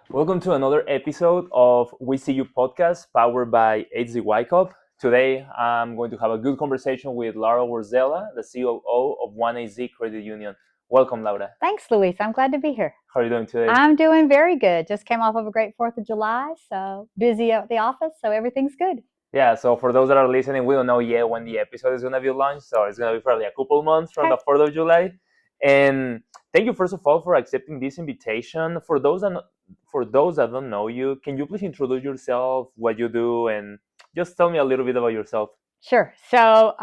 Welcome to another episode of We See You podcast powered by HZY Cup. Today I'm going to have a good conversation with Laura Worzella, the COO of 1AZ Credit Union. Welcome, Laura. Thanks, Luis. I'm glad to be here. How are you doing today? I'm doing very good. Just came off of a great 4th of July, so busy at the office, so everything's good. Yeah, so for those that are listening, we don't know yet when the episode is going to be launched, so it's going to be probably a couple months from the 4th of July. And thank you, first of all, for accepting this invitation. For those that don't know you, can you please introduce yourself, what you do, and just tell me a little bit about yourself? Sure. So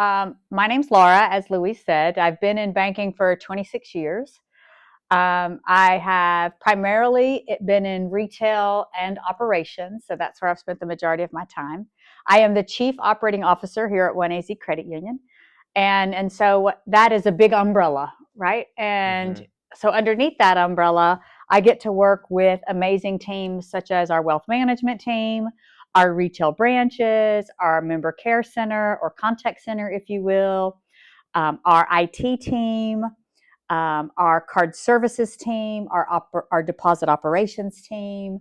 my name's Laura, as Luis said. I've been in banking for 26 years. I have primarily been in retail and operations, so that's where I've spent the majority of my time. I am the Chief Operating Officer here at 1AZ Credit Union. And so that is a big umbrella, right? And so underneath that umbrella, I get to work with amazing teams such as our wealth management team, our retail branches, our member care center or contact center, if you will, our IT team, our card services team, our deposit operations team.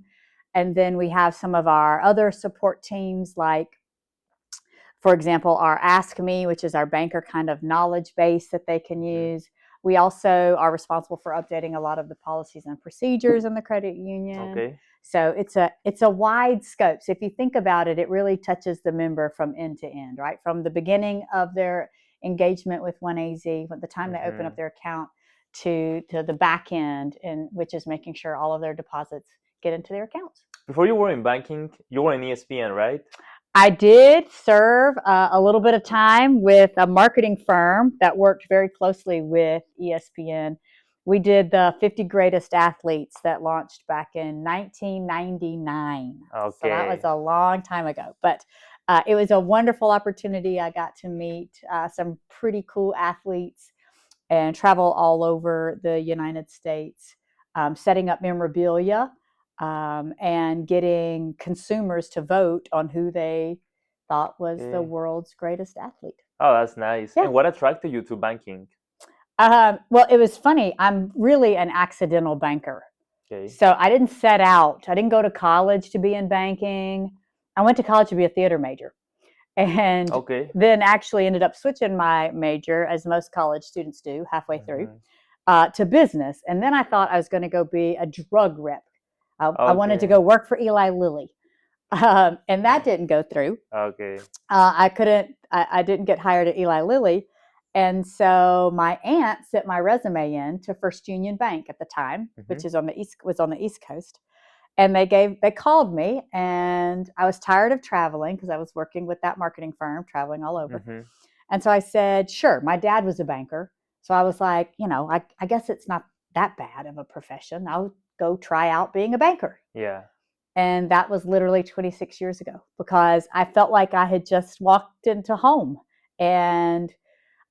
And then we have some of our other support teams like, for example, our Ask Me, which is our banker kind of knowledge base that they can use. We also are responsible for updating a lot of the policies and procedures in the credit union. Okay. So it's a wide scope. So if you think about it, it really touches the member from end to end, right? From the beginning of their engagement with 1AZ, from the time they open up their account to the back end, and which is making sure all of their deposits get into their accounts. Before you were in banking, you were in ESPN, right? I did serve a little bit of time with a marketing firm that worked very closely with ESPN. We did the 50 Greatest Athletes that launched back in 1999. Okay. So that was a long time ago. But it was a wonderful opportunity. I got to meet some pretty cool athletes and travel all over the United States, setting up memorabilia. And getting consumers to vote on who they thought was the world's greatest athlete. Oh, that's nice. Yeah. And what attracted you to banking? Well, it was funny. I'm really an accidental banker. Okay. So I didn't set out. I didn't go to college to be in banking. I went to college to be a theater major. And then actually ended up switching my major, as most college students do, halfway through, to business. And then I thought I was going to go be a drug rep. I wanted to go work for Eli Lilly, and that didn't go through. Okay. I didn't get hired at Eli Lilly, and so my aunt sent my resume in to First Union Bank at the time, which is on the East Coast, and they called me, and I was tired of traveling because I was working with that marketing firm, traveling all over, and so I said, sure. My dad was a banker, so I was like, I guess it's not that bad of a profession. I'll go try out being a banker. Yeah. And that was literally 26 years ago because I felt like I had just walked into home, and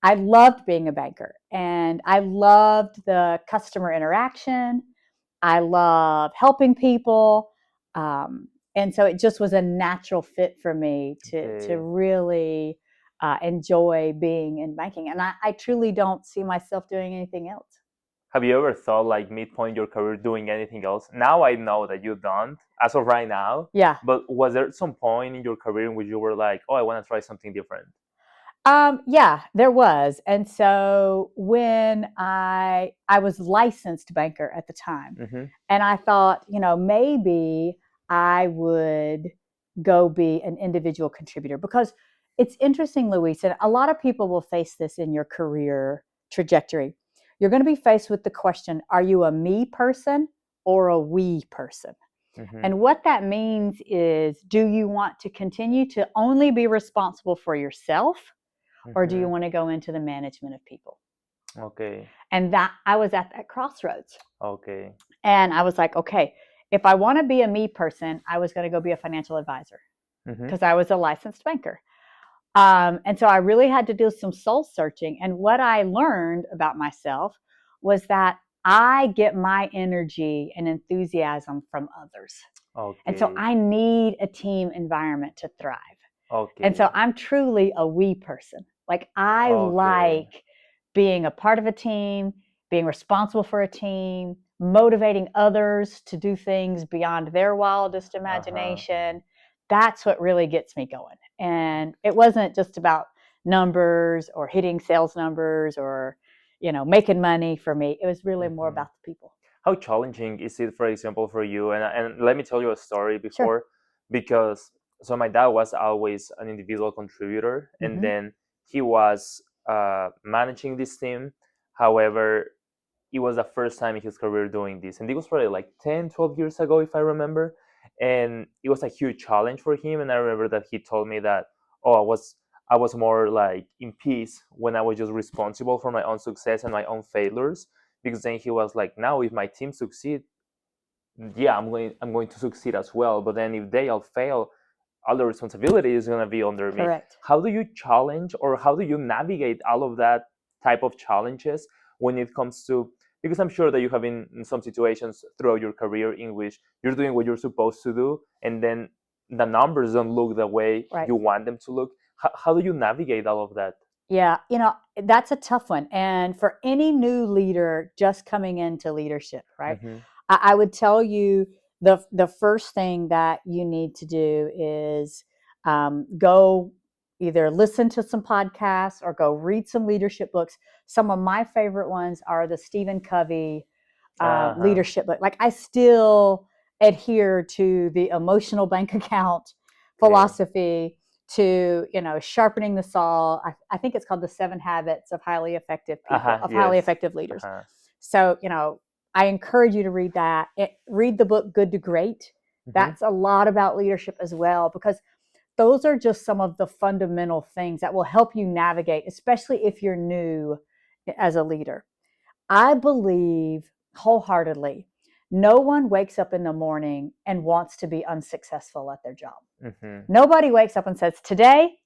I loved being a banker, and I loved the customer interaction. I love helping people. And so it just was a natural fit for me to really enjoy being in banking. And I truly don't see myself doing anything else. Have you ever thought, like, midpoint your career doing anything else? Now I know that you don't, as of right now. Yeah. But was there some point in your career in which you were like, oh, I want to try something different? Yeah, there was. And so when I was licensed banker at the time, and I thought, maybe I would go be an individual contributor, because it's interesting, Luis, and a lot of people will face this in your career trajectory. You're going to be faced with the question, are you a me person or a we person? And what that means is, do you want to continue to only be responsible for yourself, or do you want to go into the management of people? Okay. And that I was at that crossroads. Okay. And I was like, okay, if I want to be a me person, I was going to go be a financial advisor because I was a licensed banker. And so I really had to do some soul searching. And what I learned about myself was that I get my energy and enthusiasm from others. Okay. And so I need a team environment to thrive. Okay. And so I'm truly a we person. Like I like being a part of a team, being responsible for a team, motivating others to do things beyond their wildest Uh-huh. imagination. That's what really gets me going. And it wasn't just about numbers or hitting sales numbers or, making money for me. It was really more Hmm. about the people. How challenging is it, for example, for you? And let me tell you a story Sure. before, because so my dad was always an individual contributor, and Mm-hmm. then he was managing this team. However, it was the first time in his career doing this, and it was probably like 10, 12 years ago, if I remember. And it was a huge challenge for him, and I remember that he told me that, oh, I was more like in peace when I was just responsible for my own success and my own failures, because then he was like, now if my team succeed, yeah, I'm going to succeed as well, but then if they all fail, all the responsibility is going to be under me. Correct. How do you challenge, or how do you navigate all of that type of challenges when it comes to, because I'm sure that you have been in some situations throughout your career in which you're doing what you're supposed to do, and then the numbers don't look the way Right. you want them to look. How do you navigate all of that? Yeah, that's a tough one. And for any new leader just coming into leadership, right? Mm-hmm. I would tell you the first thing that you need to do is go either listen to some podcasts or go read some leadership books. Some of my favorite ones are the Stephen Covey Uh-huh. leadership book. Like I still adhere to the emotional bank account Okay. philosophy, to sharpening the saw. I think it's called the 7 Habits of Highly Effective People, Uh-huh. of highly Yes. effective leaders. Uh-huh. So I encourage you to read that. Read the book Good to Great. Mm-hmm. That's a lot about leadership as well, because those are just some of the fundamental things that will help you navigate, especially if you're new as a leader. I believe wholeheartedly no one wakes up in the morning and wants to be unsuccessful at their job. Mm-hmm. Nobody wakes up and says, today,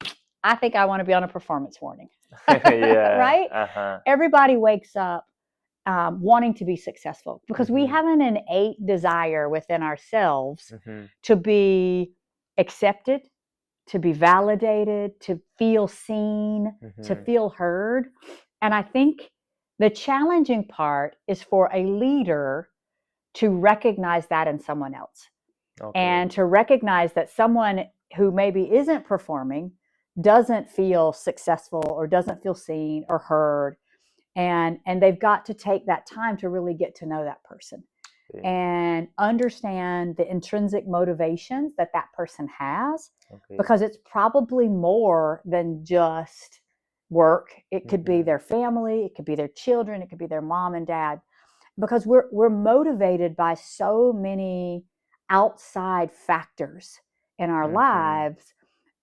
I think I want to be on a performance warning. Yeah. Right? Uh-huh. Everybody wakes up wanting to be successful because we Mm-hmm. have an innate desire within ourselves Mm-hmm. to be accepted, to be validated, to feel seen, to Mm-hmm. feel heard. And I think the challenging part is for a leader to recognize that in someone else, Okay. and to recognize that someone who maybe isn't performing doesn't feel successful or doesn't feel seen or heard, and they've got to take that time to really get to know that person Okay. and understand the intrinsic motivations that that person has, Okay. because it's probably more than just work. It could be Mm-hmm. their family, it could be their children, it could be their mom and dad, because we're motivated by so many outside factors in our Mm-hmm. lives.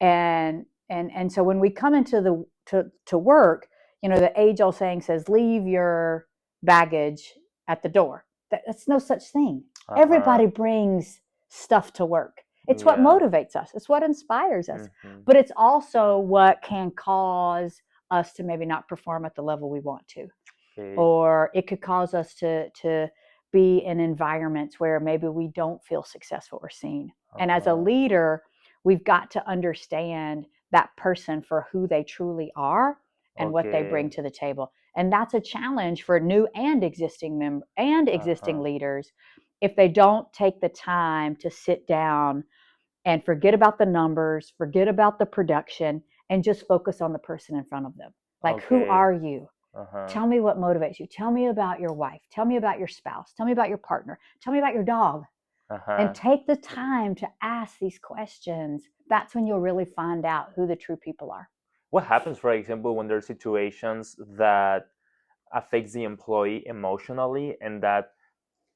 And so when we come into the to work, the age old saying says, leave your baggage at the door. That's no such thing. Uh-huh. Everybody brings stuff to work. It's what Yeah. motivates us, it's what inspires us, Mm-hmm. but it's also what can cause us to maybe not perform at the level we want to, Okay. or it could cause us to be in environments where maybe we don't feel successful or seen. And as a Uh-huh. leader, we've got to understand that person for who they truly are and what they bring Okay. to the table. And that's a challenge for new and existing Uh-huh. leaders, if they don't take the time to sit down and forget about the numbers, forget about the production, and just focus on the person in front of them. Like, who Okay. are you? Uh-huh. Tell me what motivates you. Tell me about your wife. Tell me about your spouse. Tell me about your partner. Tell me about your dog. And Uh-huh. take the time to ask these questions. That's when you'll really find out who the true people are. What happens, for example, when there are situations that affects the employee emotionally and that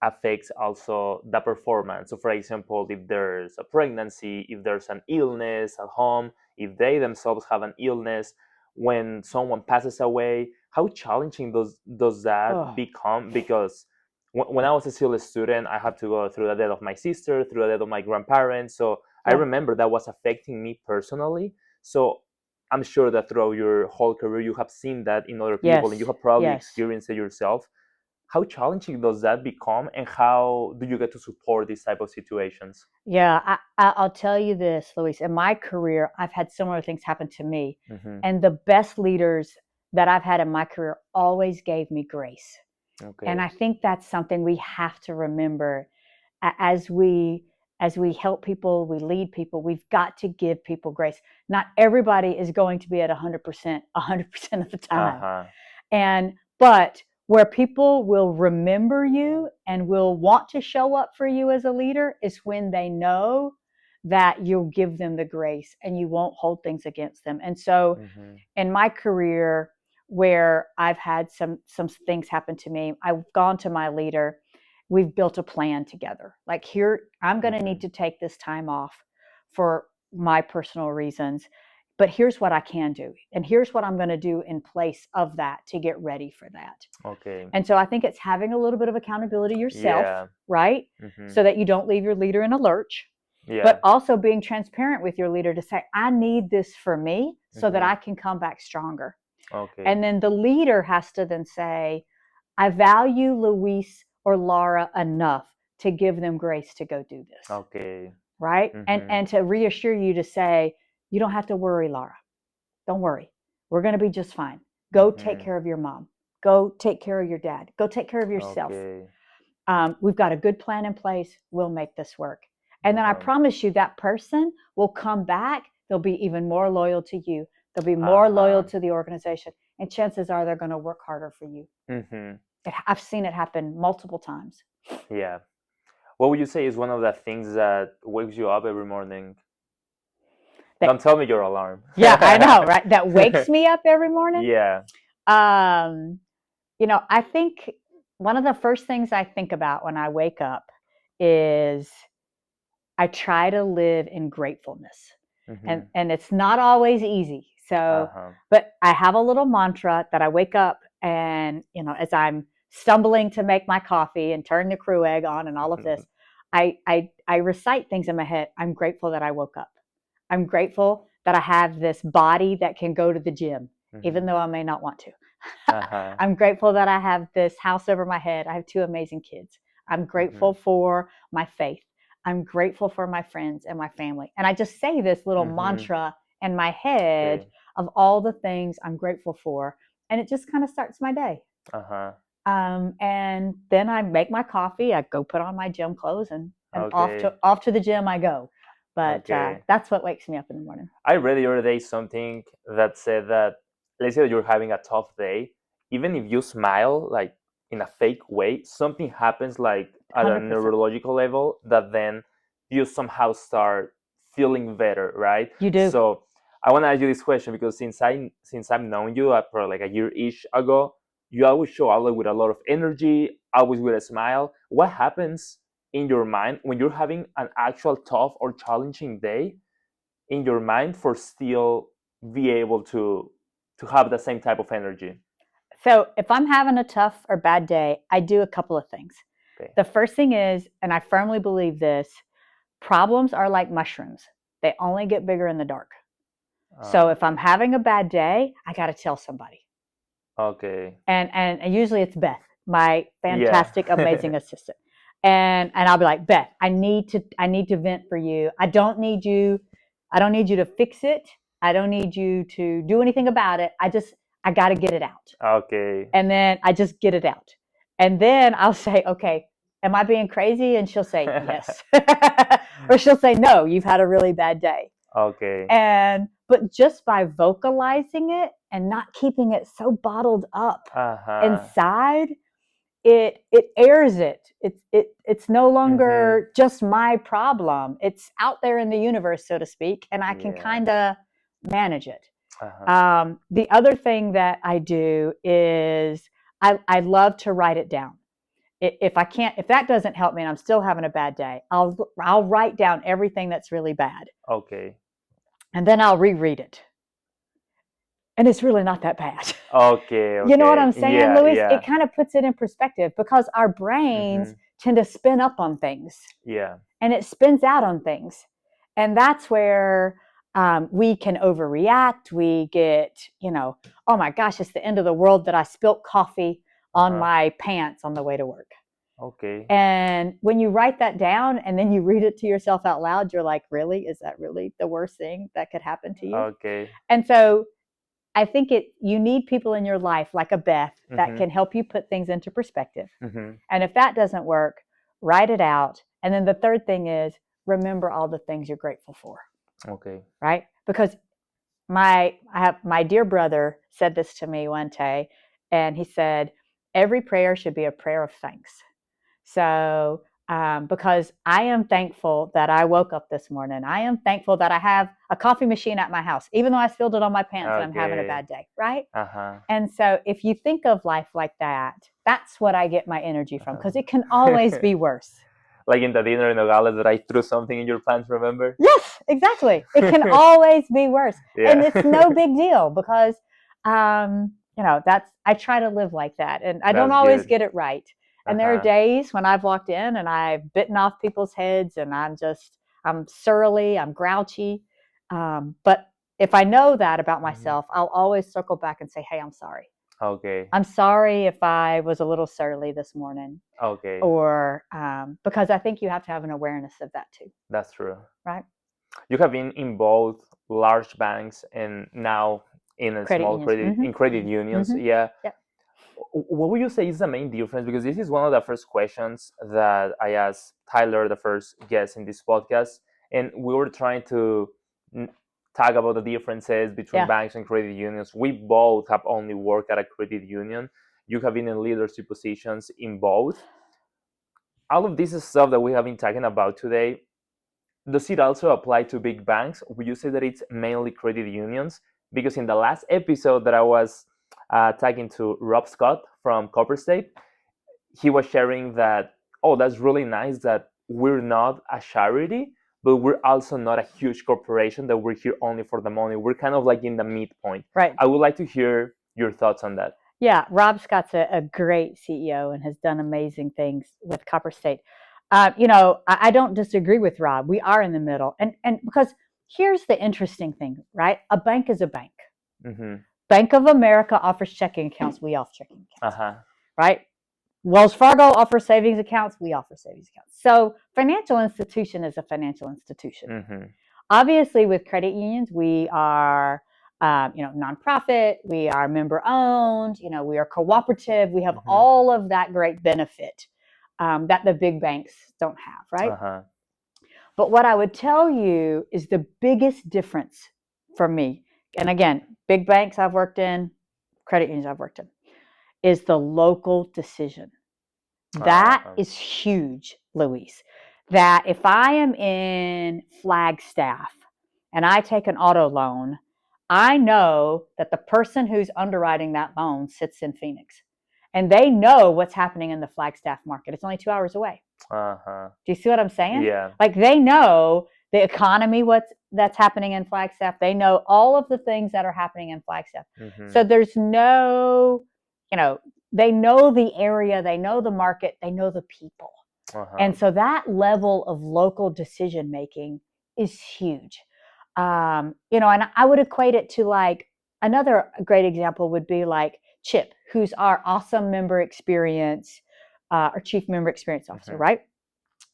affects also the performance? So, for example, if there's a pregnancy, if there's an illness at home, if they themselves have an illness, when someone passes away, how challenging does that Oh, become? Because when I was still a student, I had to go through the death of my sister, through the death of my grandparents. So I yeah. remember that was affecting me personally. So I'm sure that throughout your whole career, you have seen that in other people, and you Yes. have probably Yes. experienced it yourself. How challenging does that become, and how do you get to support these type of situations? Yeah. I'll tell you this, Luis. In my career, I've had similar things happen to me. Mm-hmm. And the best leaders that I've had in my career always gave me grace. And Okay. I think that's something we have to remember as we help people, we lead people, we've got to give people grace. Not everybody is going to be at 100% 100% of the time. Uh-huh. But where people will remember you and will want to show up for you as a leader is when they know that you'll give them the grace and you won't hold things against them. And so Mm-hmm. in my career, where I've had some things happen to me, I've gone to my leader. We've built a plan together. Like, here, I'm going to Mm-hmm. need to take this time off for my personal reasons, but here's what I can do, and here's what I'm going to do in place of that to get ready for that. Okay. And so I think it's having a little bit of accountability yourself, Yeah. right? Mm-hmm. So that you don't leave your leader in a lurch, Yeah. but also being transparent with your leader to say, I need this for me so that Mm-hmm. I can come back stronger. Okay. And then the leader has to then say, I value Luis or Laura enough to give them grace to go do this. Okay. Right? Mm-hmm. And to reassure you to say, you don't have to worry, Laura. Don't worry. We're going to be just fine. Go take Mm-hmm. care of your mom. Go take care of your dad. Go take care of yourself. Okay. We've got a good plan in place. We'll make this work. And then I Uh-huh. promise you that person will come back. They'll be even more loyal to you. They'll be more loyal Uh-huh. to the organization. And chances are they're going to work harder for you. Mm-hmm. I've seen it happen multiple times. Yeah. What would you say is one of the things that wakes you up every morning? Don't That, tell me your alarm. yeah, I know, right? That wakes me up every morning. Yeah. Um, I think one of the first things I think about when I wake up is I try to live in gratefulness. Mm-hmm. And it's not always easy. So, Uh-huh. but I have a little mantra that I wake up and, as I'm stumbling to make my coffee and turn the crew egg on and all of this, I recite things in my head. I'm grateful that I woke up. I'm grateful that I have this body that can go to the gym, even Mm-hmm. though I may not want to. Uh-huh. I'm grateful that I have this house over my head. I have two amazing kids. I'm Mm-hmm. grateful for my faith. I'm grateful for my friends and my family. And I just say this little Mm-hmm. mantra in my head Okay. of all the things I'm grateful for. And it just kind of starts my day. Uh-huh. And then I make my coffee. I go put on my gym clothes and Okay. off to the gym I go. But Okay. that's what wakes me up in the morning. I read the other day something that said that, let's say that you're having a tough day, even if you smile like in a fake way, something happens like at a 100%. neurological level that then you somehow start feeling better, right? You do. So I want to ask you this question because since I've known you for like a year ish ago, you always show up like with a lot of energy, always with a smile. What happens in your mind when you're having an actual tough or challenging day in your mind for still be able to have the same type of energy? So if I'm having a tough or bad day, I do a couple of things. Okay. The first thing is, and I firmly believe this, problems are like mushrooms. They only get bigger in the dark. So if I'm having a bad day, I got to tell somebody. Okay. And usually it's Beth, my Yeah. fantastic, amazing assistant. And I'll be like, Beth, I need to vent for you. I don't need you to fix it. I don't need you to do anything about it. I got to get it out. Okay. And then I just get it out. And then I'll say, okay, am I being crazy? And she'll say, yes. Or she'll say, no, you've had a really bad day. Okay. But just by vocalizing it and not keeping it so bottled up Uh-huh. inside, it airs it. It's no Mm-hmm. longer just my problem. It's out there in the universe, so to speak, and I can Yeah. kind of manage it. Uh-huh. The other thing that I do is I love to write it down. If that doesn't help me and I'm still having a bad day, I'll write down everything that's really bad, Okay. and then I'll reread it. And it's really not that bad. Okay. You know what Okay. I'm saying, Yeah. Louis? Yeah. It kind of puts it in perspective because our brains Mm-hmm. tend to spin up on things Yeah. and it spins out on things. And that's where we can overreact. We get, oh my gosh, it's the end of the world that I spilt coffee on Uh-huh. my pants on the way to work. Okay. And when you write that down and then you read it to yourself out loud, you're like, really? Is that really the worst thing that could happen to you? Okay. And so I think you need people in your life like a Beth that can help you put things into perspective. And if that doesn't work, write it out. And then the third thing is remember all the things you're grateful for. Okay. Right? Because my dear brother said this to me one day, and he said, every prayer should be a prayer of thanks. So, because I am thankful that I woke up this morning. I am thankful that I have a coffee machine at my house, even though I spilled it on my pants and I'm having a bad day, right? And so if you think of life like that, that's what I get my energy from, because it can always be worse. Like in the dinner in Nogales that I threw something in your pants, remember? Yes, exactly. It can always be worse. Yeah. And it's no big deal because, I try to live like that. And I don't always get it right. And there are days when I've walked in and I've bitten off people's heads and I'm surly, I'm grouchy. But if I know that about myself, I'll always circle back and say, hey, I'm sorry. Okay. I'm sorry if I was a little surly this morning. Okay. Or because I think you have to have an awareness of that too. That's true. Right. You have been in both large banks and now in a small credit unions. Yeah. Yep. What would you say is the main difference? Because this is one of the first questions that I asked Tyler, the first guest in this podcast, and we were trying to talk about the differences between banks and credit unions. We both have only worked at a credit union. You have been in leadership positions in both. All of this stuff that we have been talking about today, does it also apply to big banks? Would you say that it's mainly credit unions? Because in the last episode that I was talking to Rob Scott from Copper State, he was sharing that, that's really nice that we're not a charity, but we're also not a huge corporation that we're here only for the money. We're kind of like in the midpoint. Right. I would like to hear your thoughts on that. Yeah, Rob Scott's a great CEO and has done amazing things with Copper State. I don't disagree with Rob. We are in the middle. And because here's the interesting thing, right? A bank is a bank. Bank of America offers checking accounts. We offer checking accounts. Right? Wells Fargo offers savings accounts. We offer savings accounts. So financial institution is a financial institution. Obviously, with credit unions, we are nonprofit, we are member owned, we are cooperative, we have all of that great benefit that the big banks don't have, right? But what I would tell you is the biggest difference for me, and again, big banks I've worked in, credit unions I've worked in, is the local decision. That is huge, Luis. That if I am in Flagstaff and I take an auto loan, I know that the person who's underwriting that loan sits in Phoenix. And they know what's happening in the Flagstaff market. It's only 2 hours away. Do you see what I'm saying? Yeah. Like they know the economy, that's happening in Flagstaff. They know all of the things that are happening in Flagstaff. So there's no, they know the area, they know the market, they know the people. And so that level of local decision making is huge. And I would equate it to like another great example would be like Chip, who's our awesome member experience, our chief member experience officer, right?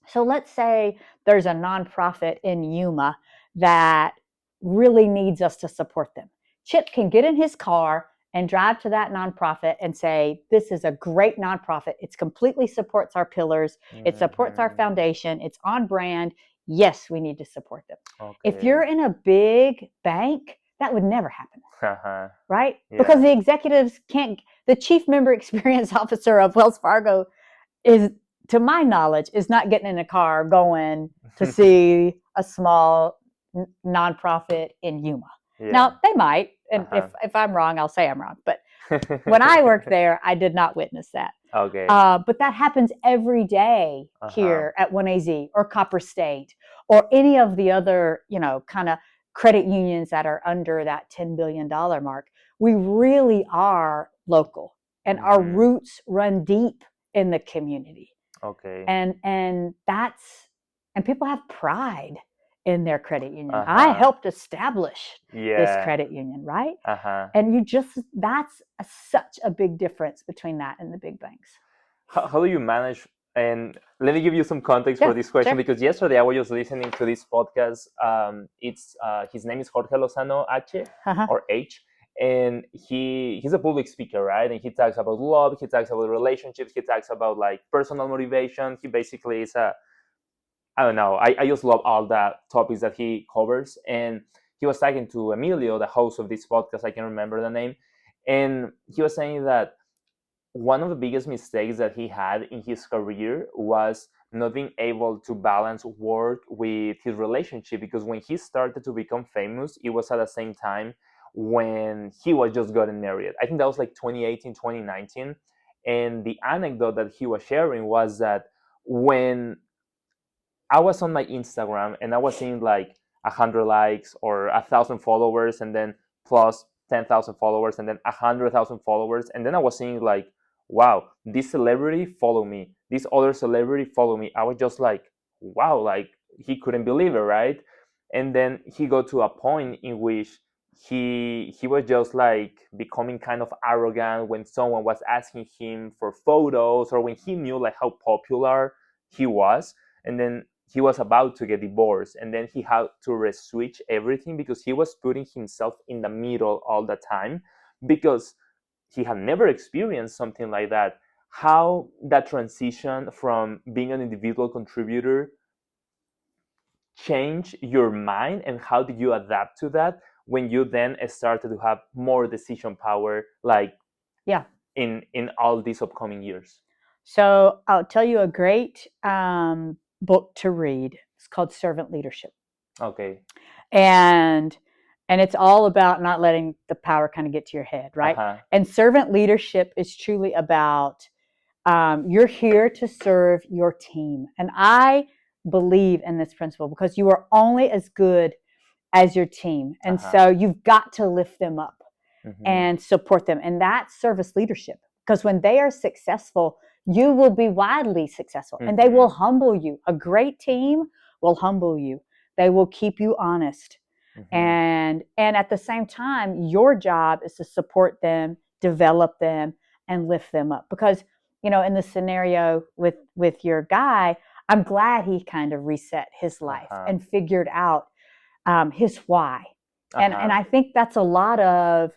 So let's say there's a nonprofit in Yuma that really needs us to support them. Chip can get in his car and drive to that nonprofit and say, this is a great nonprofit. It completely supports our pillars. It supports our foundation. It's on brand. Yes, we need to support them. If you're in a big bank, that would never happen. Right? Yeah. Because the executives the chief member experience officer of Wells Fargo is, to my knowledge, is not getting in a car going to see a small nonprofit in Yuma. Yeah. Now, they might, and if I'm wrong, I'll say I'm wrong. But when I worked there, I did not witness that. Okay. But that happens every day here at 1AZ or Copper State or any of the other, kind of credit unions that are under that $10 billion mark. We really are local, and our roots run deep in the community. Okay. And people have pride in their credit union. I helped establish this credit union, right? And that's such a big difference between that and the big banks. How do you manage? And let me give you some context for this question, because yesterday I was just listening to this podcast. His name is Jorge Lozano H, or H, and he's a public speaker, right? And he talks about love, he talks about relationships, he talks about like personal motivation. He basically is a, I don't know, I just love all the topics that he covers. And he was talking to Emilio, the host of this podcast, I can remember the name, and he was saying that one of the biggest mistakes that he had in his career was not being able to balance work with his relationship, because when he started to become famous, it was at the same time when he was just getting married. I think that was like 2018, 2019. And the anecdote that he was sharing was that when I was on my Instagram and I was seeing like 100 likes or 1,000 followers, and then plus 10,000 followers, and then 100,000 followers, and then I was seeing like, wow, this celebrity follow me, this other celebrity follow me. I was just like, wow, like he couldn't believe it, right? And then he got to a point in which he was just like becoming kind of arrogant when someone was asking him for photos, or when he knew like how popular he was. And then he was about to get divorced, and then he had to reswitch everything because he was putting himself in the middle all the time, because he had never experienced something like that. How that transition from being an individual contributor change your mind, and how did you adapt to that when you then started to have more decision power, like Yeah. in all these upcoming years? So I'll tell you a great book to read. It's called Servant Leadership. Okay. And it's all about not letting the power kind of get to your head, right? Uh-huh. And servant leadership is truly about you're here to serve your team. And I believe in this principle because you are only as good as your team. And so you've got to lift them up and support them. And that's service leadership, because when they are successful, you will be widely successful and they will humble you. A great team will humble you. They will keep you honest. And at the same time, your job is to support them, develop them, and lift them up. Because, you know, in the scenario with your guy, I'm glad he kind of reset his life and figured out his why. And I think that's a lot of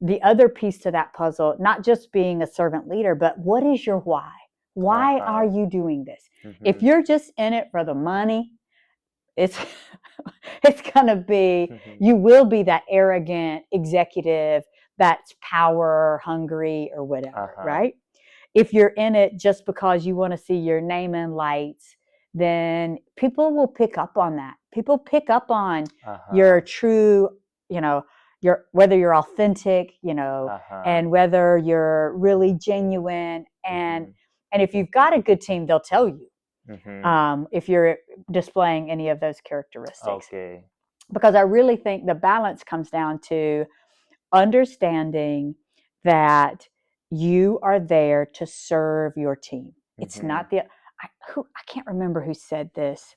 the other piece to that puzzle, not just being a servant leader, but what is your why? Why are you doing this? If you're just in it for the money, it's it's gonna be, you will be that arrogant executive that's power hungry or whatever, right? If you're in it just because you want to see your name in lights, then people will pick up on that. People pick up on your true, you know, your, whether you're authentic, you know, and whether you're really genuine. And if you've got a good team, they'll tell you if you're displaying any of those characteristics. Okay. Because I really think the balance comes down to understanding that you are there to serve your team. It's not the, I can't remember who said this.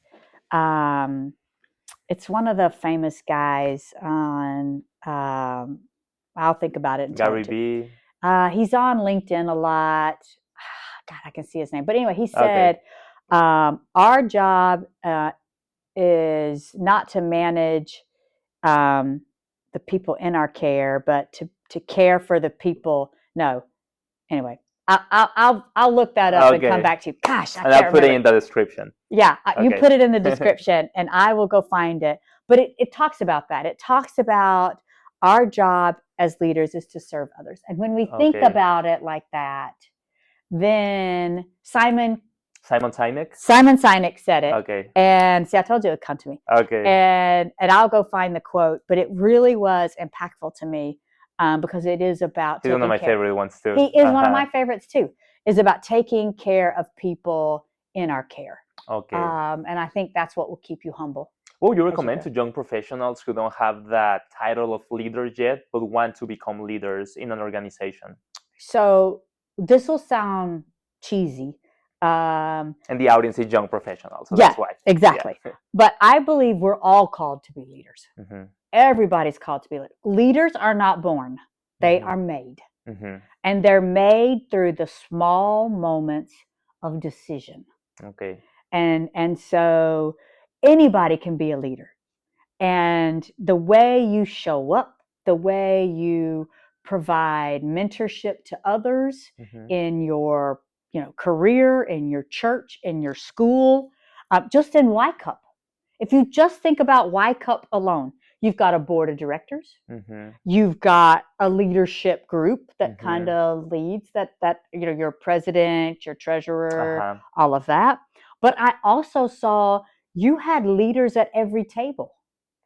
It's one of the famous guys on, I'll think about it and tell it to you. Gary B. He's on LinkedIn a lot. God, I can see his name. But anyway, he said, our job is not to manage the people in our care, but to care for the people. No, anyway, I'll look that up and come back to you. Gosh, I can't remember. I'll put it in the description. Yeah, you put it in the description, and I will go find it. But it talks about that. It talks about our job as leaders is to serve others, and when we think about it like that, then Simon Sinek said it. Okay. And see, I told you it would come to me. Okay. And I'll go find the quote, but it really was impactful to me because it is about He's one of my favorite ones too. He is one of my favorites too. Is about taking care of people in our care. Okay. And I think that's what will keep you humble. What would you recommend to young professionals who don't have that title of leaders yet, but want to become leaders in an organization? So this will sound cheesy. And the audience is young professionals, so that's why. Exactly. Yeah. But I believe we're all called to be leaders. Everybody's called to be leaders. Leaders are not born. They are made. And they're made through the small moments of decision. Okay. And so anybody can be a leader. And the way you show up the way you provide mentorship to others Mm-hmm. in your career, in your church, in your school, just in Y Cup. If you just think about Y Cup alone, you've got a board of directors, Mm-hmm. you've got a leadership group that kind Mm-hmm. of leads that your president, your treasurer, Uh-huh. all of that. But I also saw you had leaders at every table.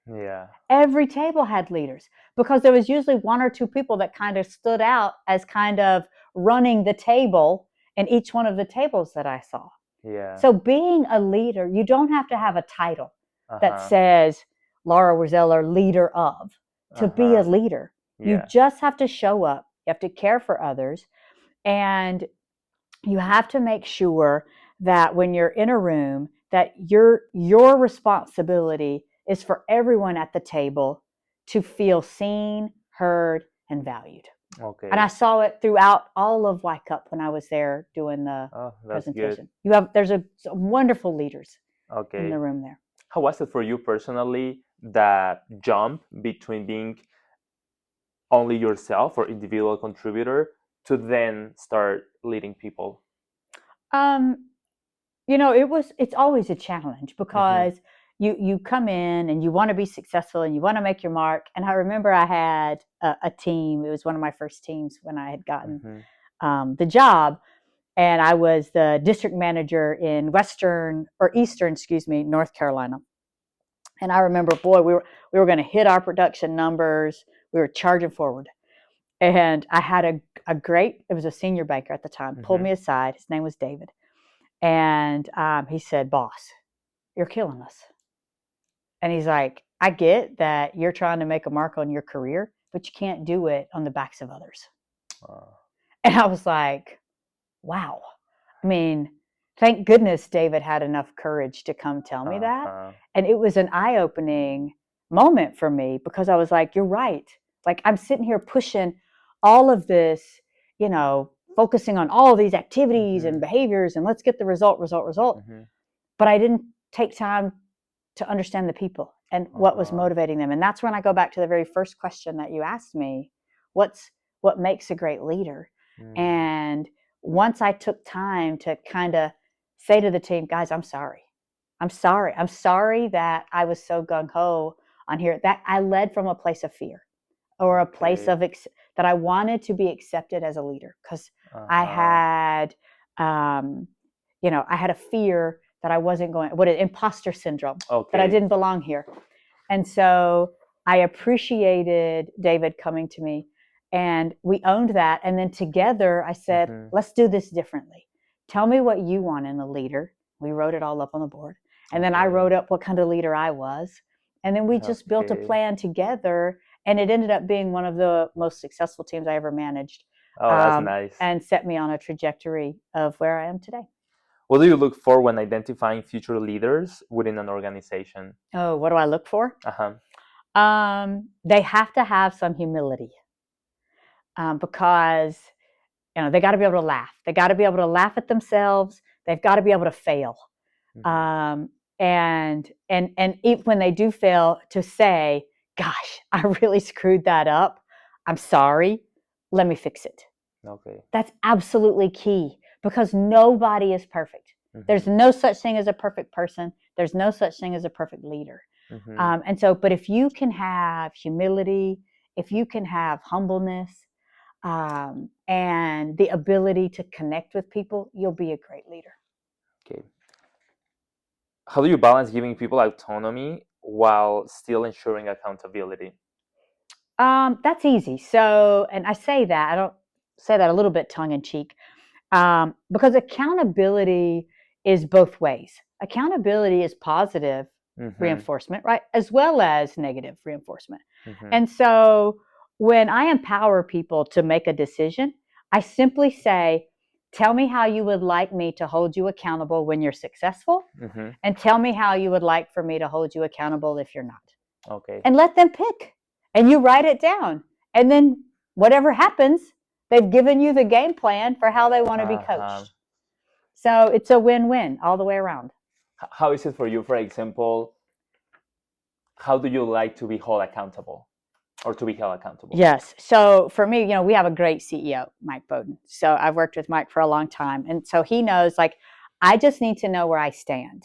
Yeah. Every table had leaders because there was usually one or two people that kind of stood out as kind of running the table in each one of the tables that I saw. Yeah. So being a leader, you don't have to have a title that Uh-huh. says Laura Worzella, leader of, to be a Uh-huh. leader. You Yeah. just have to show up. You have to care for others. And you have to make sure that when you're in a room, that your responsibility is for everyone at the table to feel seen, heard, and valued. And I Okay. saw it throughout all of Y Cup when I was there doing the Oh, that's good. presentation. There's some wonderful leaders in the Okay. room there. How was it for you personally, that jump between being only yourself or individual contributor to then start leading people? Um, it's always a challenge Mm-hmm. because you come in and you want to be successful and you want to make your mark. And I remember I had a team. It was one of my first teams when I had gotten Mm-hmm. the job, and I was the district manager in Eastern, North Carolina. And I remember, boy, we were going to hit our production numbers. We were charging forward. And I had it was a senior banker at the time, pulled Mm-hmm. me aside. His name was David. And he said, "Boss, you're killing us." And he's like, "I get that you're trying to make a mark on your career, but you can't do it on the backs of others." Uh, And I was like, wow. I mean, thank goodness David had enough courage to come tell me that. uh-huh. And it was an eye opening moment for me because I was like, you're right. Like, I'm sitting here pushing all of this, focusing on all these activities Mm-hmm. and behaviors and let's get the result. Mm-hmm. But I didn't take time to understand the people and what was Uh-huh. motivating them. And that's when I go back to the very first question that you asked me, what makes a great leader? Mm. And once I took time to kind of say to the team, guys, I'm sorry. I'm sorry. I'm sorry that I was so gung ho on here. That I led from a place of fear or a place Okay. of that I wanted to be accepted as a leader because I Uh-huh. had, I had a fear that I wasn't going, what an imposter syndrome, that I Okay. didn't belong here. And so I appreciated David coming to me and we owned that. And then together I said, Mm-hmm. let's do this differently. Tell me what you want in a leader. We wrote it all up on the board. And then I Okay. wrote up what kind of leader I was. And then we just built a Okay. plan together. And it ended up being one of the most successful teams I ever managed, Oh, that's nice. and set me on a trajectory of where I am today. What do you look for when identifying future leaders within an organization? Oh, what do I look for? Uh-huh. They have to have some humility, because they got to be able to laugh. They got to be able to laugh at themselves. They've got to be able to fail, Mm-hmm. um, and even when they do fail, to say, "Gosh, I really screwed that up. I'm sorry. Let me fix it." Okay. That's absolutely key because nobody is perfect. Mm-hmm. There's no such thing as a perfect person. There's no such thing as a perfect leader. Mm-hmm. But if you can have humility, if you can have humbleness, and the ability to connect with people, you'll be a great leader. Okay. How do you balance giving people autonomy while still ensuring accountability? That's easy. So, and I say that, I don't say that a little bit tongue in cheek, because accountability is both ways. Accountability is positive Mm-hmm. reinforcement, right? As well as negative reinforcement. Mm-hmm. And so when I empower people to make a decision, I simply say, tell me how you would like me to hold you accountable when you're successful, Mm-hmm. and tell me how you would like for me to hold you accountable if you're not. Okay. And let them pick. And you write it down. And then whatever happens, they've given you the game plan for how they want to be Uh-huh. coached. So it's a win-win all the way around. How is it for you, for example? How do you like to be held accountable? or to be held accountable. Yes. So for me, we have a great CEO, Mike Bowden. So I've worked with Mike for a long time. And so he knows, like, I just need to know where I stand.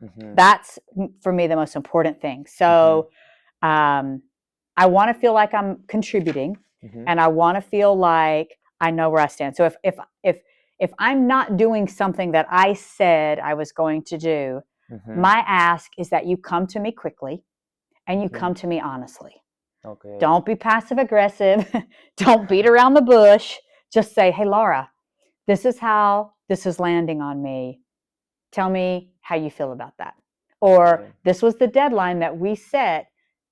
Mm-hmm. That's, for me, the most important thing. So I want to feel like I'm contributing, and I want to feel like I know where I stand. So if I'm not doing something that I said I was going to do, my ask is that you come to me quickly and you come to me honestly. Okay. Don't be passive aggressive. Don't beat around the bush. Just say, hey, Laura, this is how this is landing on me. Tell me how you feel about that. Or this was the deadline that we set.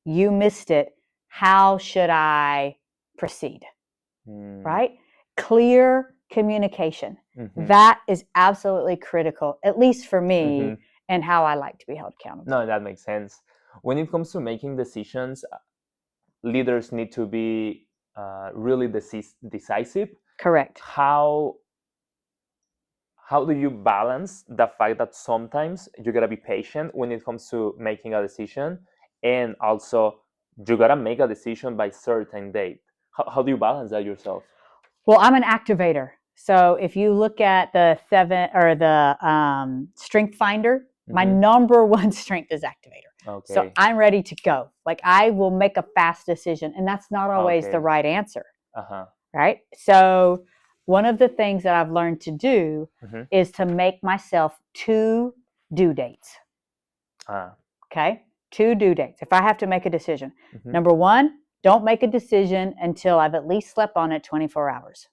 You missed it. How should I proceed? Right? Clear communication. That is absolutely critical, at least for me, and how I like to be held accountable. No, that makes sense. When it comes to making decisions, leaders need to be really decisive. Correct. How do you balance the fact that sometimes you gotta be patient when it comes to making a decision, and also you gotta make a decision by certain date? How do you balance that yourself? Well, I'm an activator. So if you look at the Strength Finder, my number one strength is activator. Okay. So I'm ready to go. Like, I will make a fast decision, and that's not always the right answer. Right? So one of the things that I've learned to do is to make myself 2 due dates. Okay? 2 due dates. If I have to make a decision. Number 1, don't make a decision until I've at least slept on it 24 hours.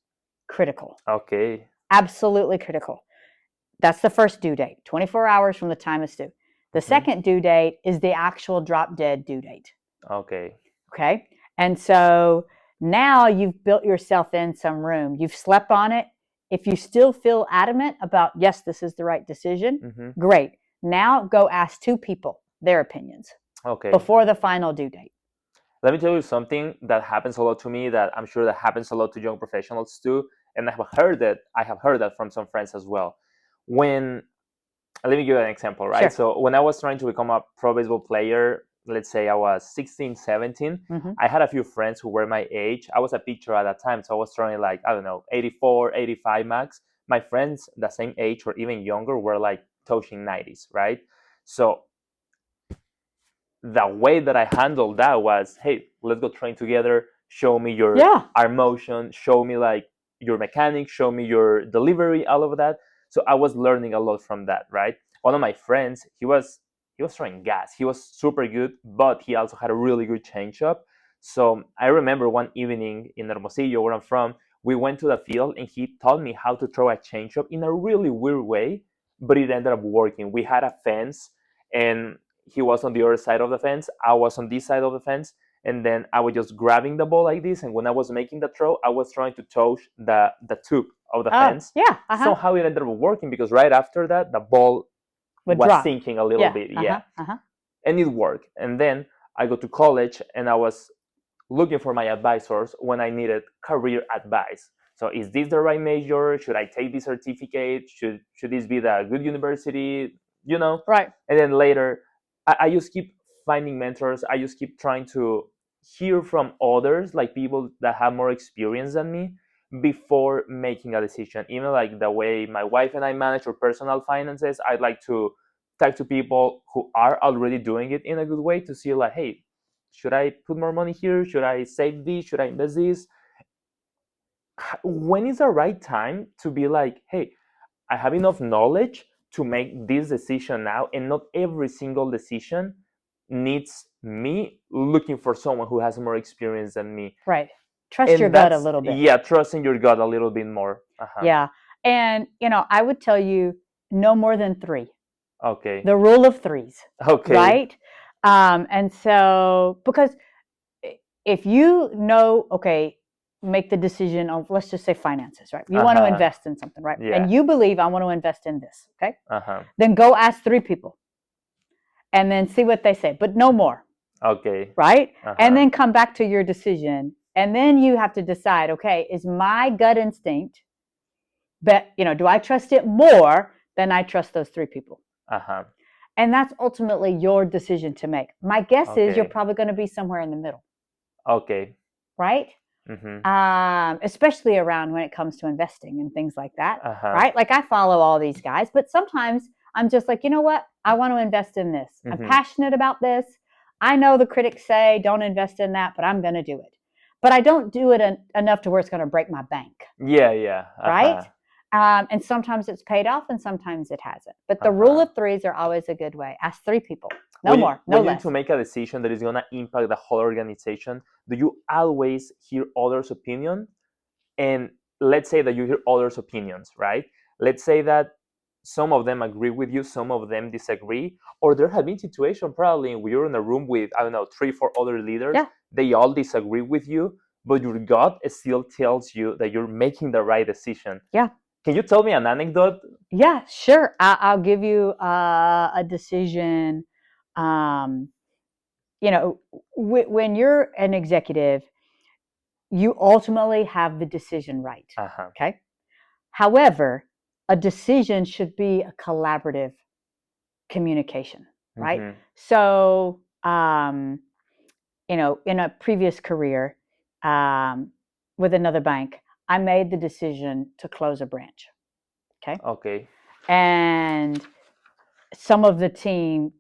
Critical. Okay. Absolutely critical. That's the first due date, 24 hours from the time it's due. The second due date is the actual drop dead due date. Okay. Okay? And so now you've built yourself in some room. You've slept on it. If you still feel adamant about, yes, this is the right decision, great. Now go ask 2 people their opinions before the final due date. Let me tell you something that happens a lot to me, that I'm sure that happens a lot to young professionals too, and I have heard that from some friends as well. Let me give you an example, right? Sure. So when I was trying to become a pro baseball player, let's say I was 16, 17, I had a few friends who were my age. I was a pitcher at that time, so I was throwing like, I don't know, 84, 85 max. My friends the same age or even younger were like touching 90s, right? So the way that I handled that was, hey, let's go train together. Show me your arm motion. Show me like your mechanics. Show me your delivery. All of that. So I was learning a lot from that. Right. One of my friends, he was throwing gas. He was super good, but he also had a really good changeup. So I remember one evening in Hermosillo, where I'm from, we went to the field and he taught me how to throw a changeup in a really weird way, but it ended up working. We had a fence, and he was on the other side of the fence. I was on this side of the fence. And then I was just grabbing the ball like this. And when I was making the throw, I was trying to touch the tube of the fence. Yeah. Somehow it ended up working, because right after that, the ball was sinking a little bit. And it worked. And then I go to college, and I was looking for my advisors when I needed career advice. So is this the right major? Should I take this certificate? Should this be the good university? Right. And then later, I just keep finding mentors. I just keep trying to hear from others, like people that have more experience than me, before making a decision. Even like the way my wife and I manage our personal finances, I'd like to talk to people who are already doing it in a good way, to see like, hey, should I put more money here? Should I save this? Should I invest this? When is the right time to be like, hey, I have enough knowledge to make this decision now, and not every single decision needs me looking for someone who has more experience than me. Right. Trust your gut a little bit. Yeah, trusting your gut a little bit more. Yeah. And, I would tell you no more than 3. Okay. The rule of 3s. Okay. Right? And so, because if you know, okay, make the decision of, let's just say, finances, right? You want to invest in something, right? Yeah. And you believe, I want to invest in this, okay? Then go ask 3 people and then see what they say, but no more. Okay. Right? And then come back to your decision. And then you have to decide, okay, is my gut instinct, but, do I trust it more than I trust those 3 people? And that's ultimately your decision to make. My guess is you're probably going to be somewhere in the middle. Okay. right? Mm-hmm. Especially around when it comes to investing and things like that, Uh-huh. right? Like I follow all these guys, but sometimes I'm just like, you know what? I want to invest in this. I'm Mm-hmm. passionate about this. I know the critics say don't invest in that, but I'm going to do it. But I don't do it enough to where it's going to break my bank, Yeah, yeah. right? Uh-huh. And sometimes it's paid off and sometimes it hasn't. But the rule Uh-huh. of threes are always a good way. Ask three people, no When you more, no when you need less. to make a decision that is gonna impact the whole organization, do you always hear others' opinion? And let's say that you hear others' opinions, right? Let's say that some of them agree with you, some of them disagree, or there have been situations probably where you're in a room with, I don't know, three, four other leaders, Yeah. they all disagree with you, but your gut still tells you that you're making the right decision. Yeah. Can you tell me an anecdote? Yeah, sure. I'll give you a decision. Um, you know, when you're an executive, you ultimately have the decision right. Uh-huh. Okay. However, a decision should be a collaborative communication, right? Mm-hmm. So, in a previous career with another bank, I made the decision to close a branch. Okay. Okay. And some of the team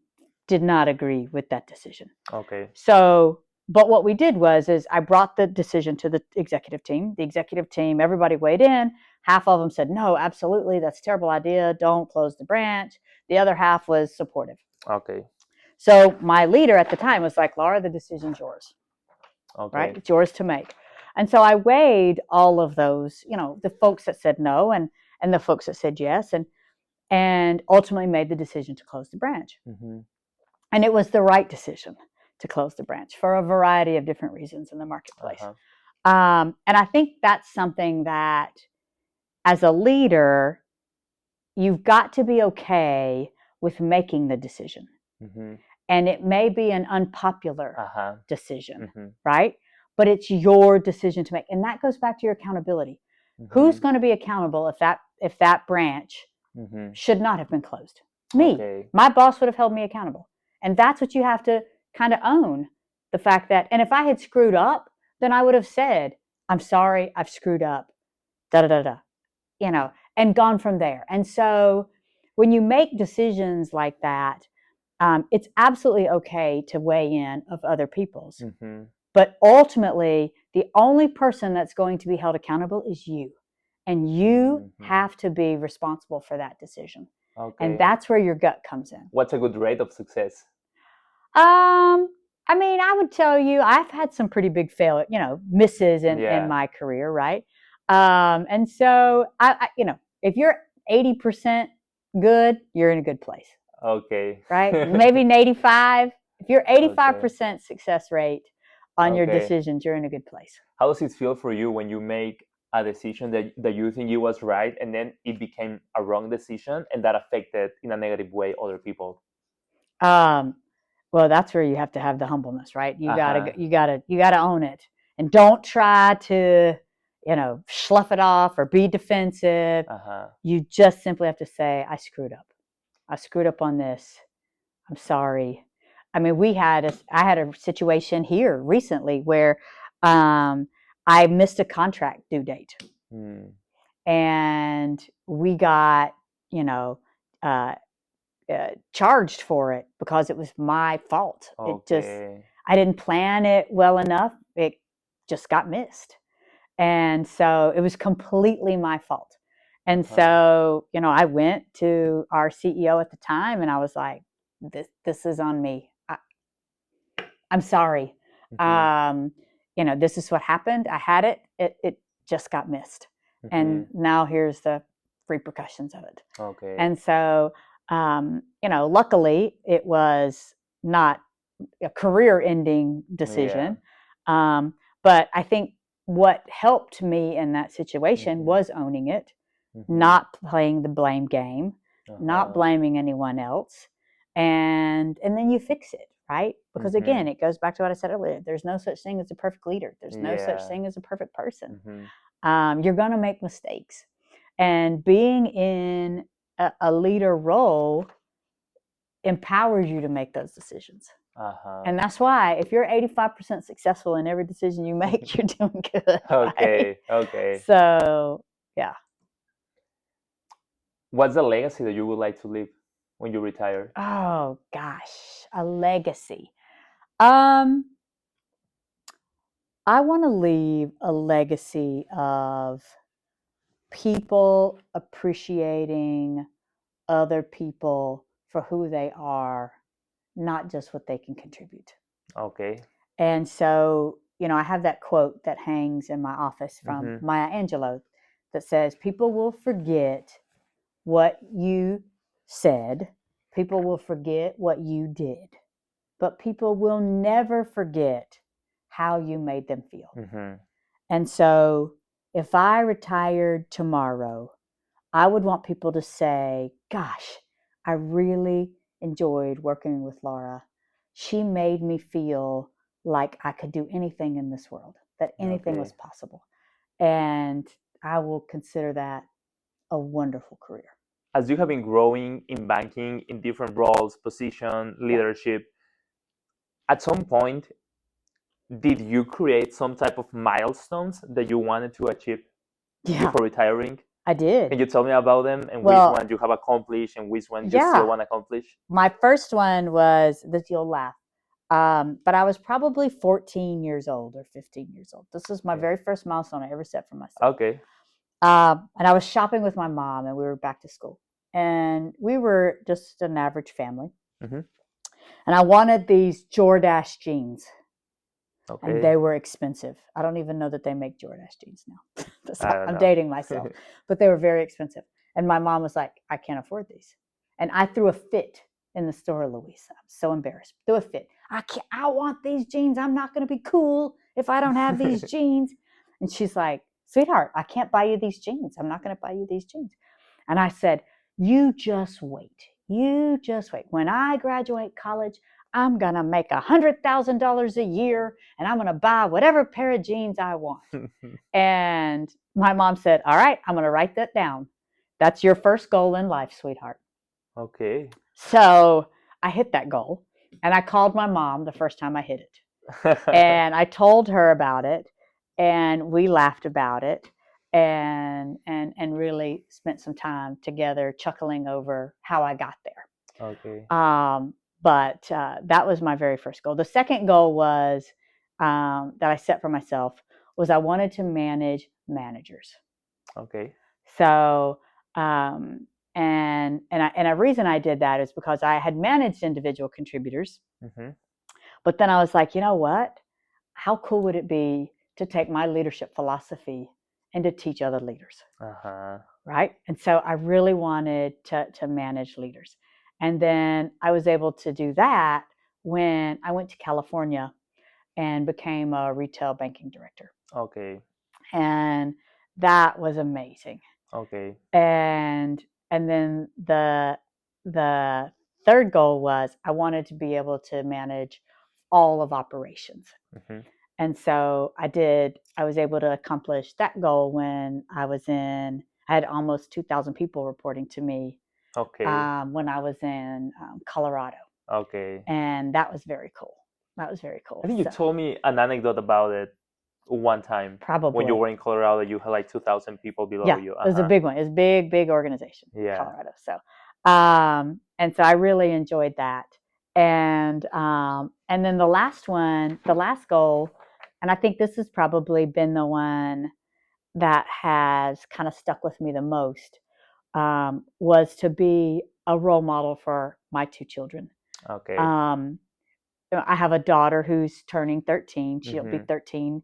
did not agree with that decision. Okay. So, but what we did is I brought the decision to the executive team. The executive team, everybody weighed in. Half of them said, no, absolutely, that's a terrible idea. Don't close the branch. The other half was supportive. Okay. So my leader at the time was like, Laura, the decision's yours, right? Okay. It's yours to make. And so I weighed all of those, the folks that said no and the folks that said yes, and ultimately made the decision to close the branch. Mm-hmm. And it was the right decision to close the branch for a variety of different reasons in the marketplace. Uh-huh. And I think that's something that, as a leader, you've got to be okay with making the decision. Mm-hmm. And it may be an unpopular Uh-huh. decision, Mm-hmm. right? But it's your decision to make. And that goes back to your accountability. Who's Mm-hmm. going to be accountable if that branch Mm-hmm. should not have been closed? Me. Okay. My boss would have held me accountable. And that's what you have to kind of own, the fact that, and if I had screwed up, then I would have said, I'm sorry, I've screwed up, da da da da, and gone from there. And so when you make decisions like that, it's absolutely okay to weigh in of other people's. Mm-hmm. But ultimately, the only person that's going to be held accountable is you. And you Mm-hmm. have to be responsible for that decision. And Okay. that's where your gut comes in. What's a good rate of success? I mean, I would tell you, I've had some pretty big misses in Yeah. my career, right? And so if you're 80% good, you're in a good place, Okay. right? Maybe an 85. If you're Okay. 85% success rate on your Okay. decisions, you're in a good place. How does it feel for you when you make a decision that you think it was right and then it became a wrong decision and that affected in a negative way other people? Um, well, that's where you have to have the humbleness, right? Uh-huh. You gotta own it, and don't try to, slough it off or be defensive. Uh-huh. You just simply have to say, I screwed up. I screwed up on this. I'm sorry. I mean, I had a situation here recently where I missed a contract due date, Mm. and we got, you know, uh, charged for it because it was my fault. Okay. I didn't plan it well enough. It just got missed. And so it was completely my fault. And Uh-huh. so, I went to our CEO at the time and I was like, this is on me. I'm sorry. Mm-hmm. Um, this is what happened. I had it. It just got missed. Mm-hmm. And now here's the repercussions of it. Okay. And so, luckily, it was not a career ending Yeah. decision. But I think what helped me in that situation Mm-hmm. was owning it, Mm-hmm. not playing the blame game, not Uh-huh. blaming anyone else. And then you fix it, right? Because Mm-hmm. again, it goes back to what I said earlier. There's no such thing as a perfect leader. There's no such Yeah. thing as a perfect person. Mm-hmm. You're going to make mistakes. And being in a leader role empowers you to make those decisions. Uh-huh. And that's why if you're 85% successful in every decision you make, you're doing good, right? Okay, okay. So, yeah. What's the legacy that you would like to leave when you retire? Oh gosh, a legacy. Um, I want to leave a legacy of people appreciating other people for who they are, not just what they can contribute. Okay. And so, I have that quote that hangs in my office from Mm-hmm. Maya Angelou that says, people will forget what you said, people will forget what you did, but people will never forget how you made them feel. Mm-hmm. And so, if I retired tomorrow, I would want people to say, gosh, I really enjoyed working with Laura. She made me feel like I could do anything in this world, that anything was Okay. possible. And I will consider that a wonderful career. As you have been growing in banking in different roles, position, Yeah. leadership, at some point, did you create some type of milestones that you wanted to achieve Yeah, before retiring? I did. Can you tell me about them and which Well, ones you have accomplished and which ones you still yeah. want to accomplish? My first one was that you'll laugh. But I was probably 14 years old or 15 years old. This is my Okay. very first milestone I ever set for myself. Okay. And I was shopping with my mom, and we were back to school. And we were just an average family. Mm-hmm. And I wanted these Jordache jeans, and Okay. they were expensive. I don't even know that they make Jordache jeans now. I don't I'm know. dating myself, but they were very expensive. And my mom was like, I can't afford these. And I threw a fit in the store, Louisa. I'm so embarrassed. Threw a fit. I want these jeans. I'm not going to be cool if I don't have these jeans. And she's like, sweetheart, I can't buy you these jeans. I'm not going to buy you these jeans. And I said, you just wait. You just wait. When I graduate college, I'm going to make $100,000 a year, and I'm going to buy whatever pair of jeans I want. And my mom said, all right, I'm going to write that down. That's your first goal in life, sweetheart. Okay. So I hit that goal, and I called my mom the first time I hit it. And I told her about it, and we laughed about it, and really spent some time together chuckling over how I got there. Okay. But that was my very first goal. The second goal was that I set for myself was I wanted to manage managers. Okay. So and a reason I did that is because I had managed individual contributors, Mm-hmm. but then I was like, you know what? How cool would it be to take my leadership philosophy and to teach other leaders? Uh-huh. Right? And so I really wanted to manage leaders. And then I was able to do that when I went to California and became a retail banking director. Okay. And that was amazing. Okay. And then the third goal was I wanted to be able to manage all of operations. Mm-hmm. And so I was able to accomplish that goal when I had almost 2,000 people reporting to me Okay. when I was in Colorado. Okay. And that was very cool. That was very I cool. think you So told me an anecdote about it one time when you probably, were in Colorado. You had like 2,000 people below yeah, you. it was a Uh-huh. big one. It was a big, big organization, Yeah. Colorado. So, and so I really enjoyed that. And then the last one, the last goal, and I think this has probably been the one that has kind of stuck with me the most, was to be a role model for my two children. Okay. Um, I have a daughter who's turning 13. She'll be Mm-hmm. 13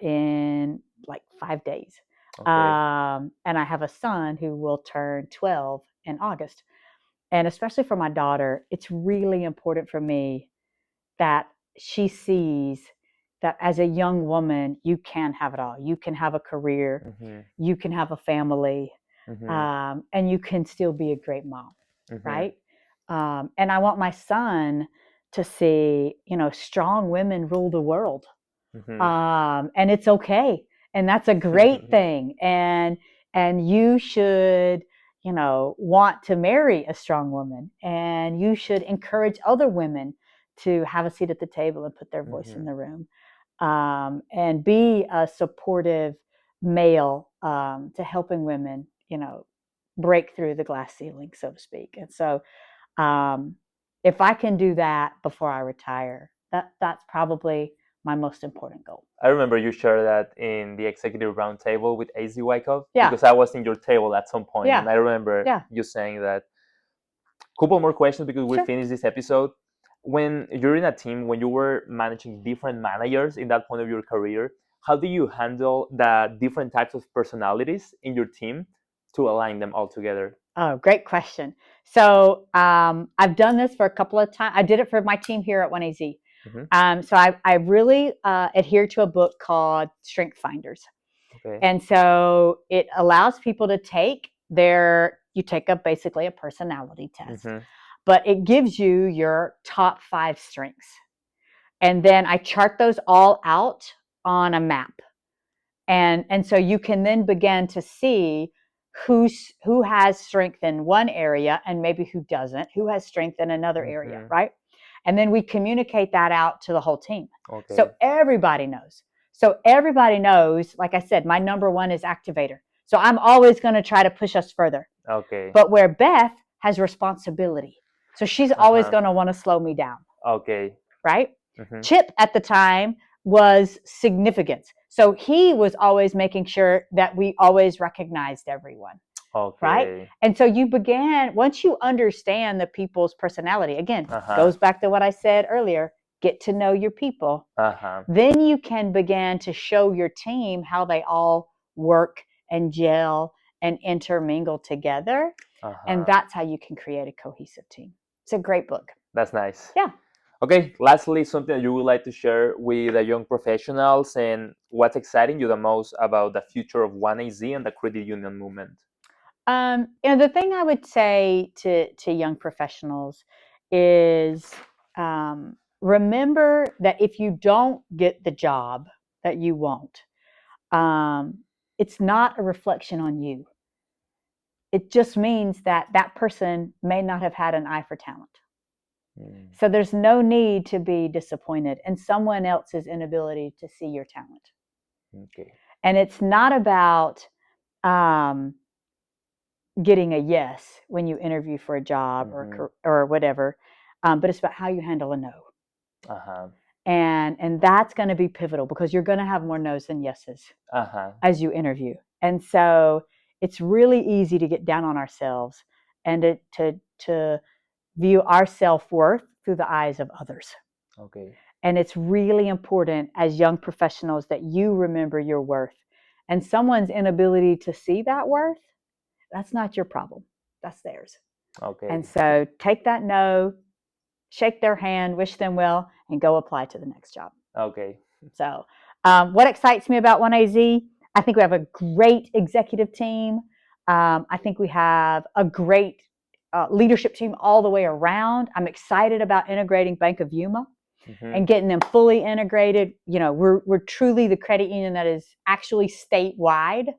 in like 5 days. Okay. And I have a son who will turn 12 in August. And especially for my daughter, it's really important for me that she sees that as a young woman, you can have it all. You can have a career, Mm-hmm. you can have a family, Mm-hmm. and you can still be a great mom, Mm-hmm. right? And I want my son to see, strong women rule the world, Mm-hmm. and it's okay, and that's a great thing, and you should, want to marry a strong woman, and you should encourage other women to have a seat at the table and put their voice in Mhm. the room, and be a supportive male, to helping women, break through the glass ceiling, so to speak. And so, um, if I can do that before I retire, that's probably my most important goal. I remember you shared that in the executive roundtable with AZ Wyckoff Yeah, because I was in your table at some point, yeah, and I remember yeah. you saying that. Couple more questions because we Sure. finished this episode. When you're in a team, when you were managing different managers in that point of your career, how do you handle the different types of personalities in your team to align them all together? Oh, great question. So, I've done this for a couple of times. I did it for my team here at 1AZ. Hmm. So I really adhere to a book called Strength Finders. Okay. And so it allows people to you take up basically a personality test, Hmm. but it gives you your top 5 strengths. And then I chart those all out on a map. And so you can then begin to see who has strength in one area and maybe who doesn't, who has strength in another area, Hmm. right? And then we communicate that out to the whole team. So Okay. everybody knows. So everybody knows, like I said, my number one is activator. So I'm always going to try to push us further. Okay. But where Beth has responsibility. So she's always Uh-huh. going to want to slow me down, Okay. right? Hmm. Chip at the time was significance. So he was always making sure that we always recognized everyone, right? Okay. And so once you understand the people's personality, again, Uh-huh. goes back to what I said earlier, get to know your people. Uh-huh. Then you can begin to show your team how they all work and gel and intermingle together. And Uh-huh. that's how you can create a cohesive team. It's a great book. That's nice. Yeah. Okay, lastly, something that you would like to share with the young professionals and what's exciting you the most about the future of 1AZ and the credit union movement? The thing I would say to young professionals is, remember that if you don't get the job that you want, um, it's not a reflection on you. It just means that that person may not have had an eye for talent. Mm, So there's no need to be disappointed in someone else's inability to see your talent. okay. And it's not about, um, getting a yes when you interview for a job Mm-hmm. or whatever, but it's about how you handle a no. Uh-huh. And that's going to be pivotal because you're going to have more no's than yeses Uh-huh. as you interview. And so it's really easy to get down on ourselves and to view our self-worth through the eyes of others. Okay. And it's really important as young professionals that you remember your worth. And someone's inability to see that worth, that's not your problem. That's theirs. And Okay. so take that no, shake their hand, wish them well, and go apply to the next job. Okay. So, what excites me about 1AZ? I think we have a great executive team. I think we have a great leadership team all the way around. I'm excited about integrating Bank of Yuma Mm-hmm. and getting them fully integrated. We're truly the credit union that is actually statewide.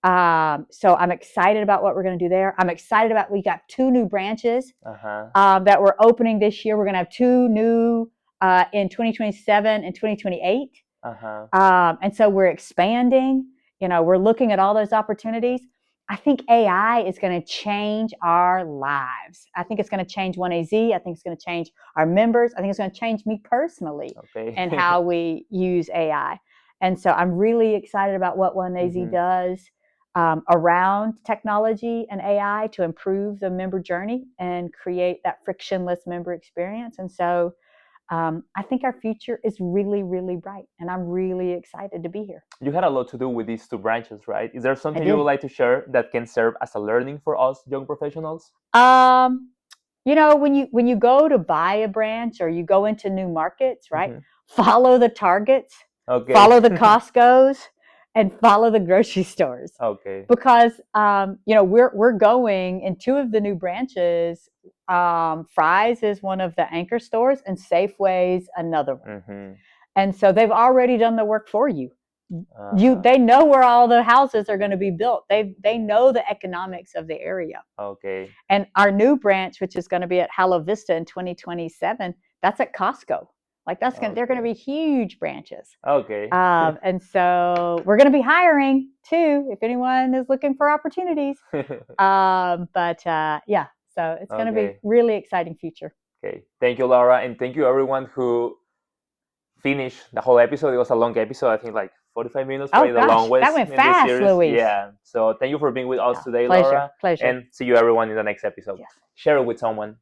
So I'm excited about what we're going to do there. I'm excited about we got 2 new branches Uh-huh. that we're opening this year. We're going to have 2 new in 2027 and 2028. Uh-huh. And so we're expanding. We're looking at all those opportunities. I think AI is going to change our lives. I think it's going to change 1AZ. I think it's going to change our members. I think it's going to change me personally Okay. and how we use AI. And so I'm really excited about what 1AZ Mm-hmm. does around technology and AI to improve the member journey and create that frictionless member experience. And so I think our future is really, really bright, and I'm really excited to be here. You had a lot to do with these 2 branches, right? Is there I something you would did. like to share that can serve as a learning for us young professionals? Um, when you go to buy a branch or you go into new markets, right? Mm-hmm. Follow the Targets, Okay. follow the Costco's, and follow the grocery stores Okay. because we're going in 2 of the new branches. Fry's is one of the anchor stores, and Safeway's another one. Mm-hmm. And so they've already done the work for you. Uh-huh. They know where all the houses are going to be built. They know the economics of the area. Okay. And our new branch, which is going to be at Halo Vista in 2027, that's at Costco. Like they're going to be huge branches. Okay. And so we're going to be hiring too, if anyone is looking for opportunities. Yeah, so it's going to be really exciting future. Okay. Thank you, Laura. And thank you everyone who finished the whole episode. It was a long episode. I think like 45 minutes, probably the longest. That went fast, Luis. Yeah. So thank you for being with us today, Pleasure, Laura. pleasure. And see you everyone in the next episode. Yes. Share it with someone.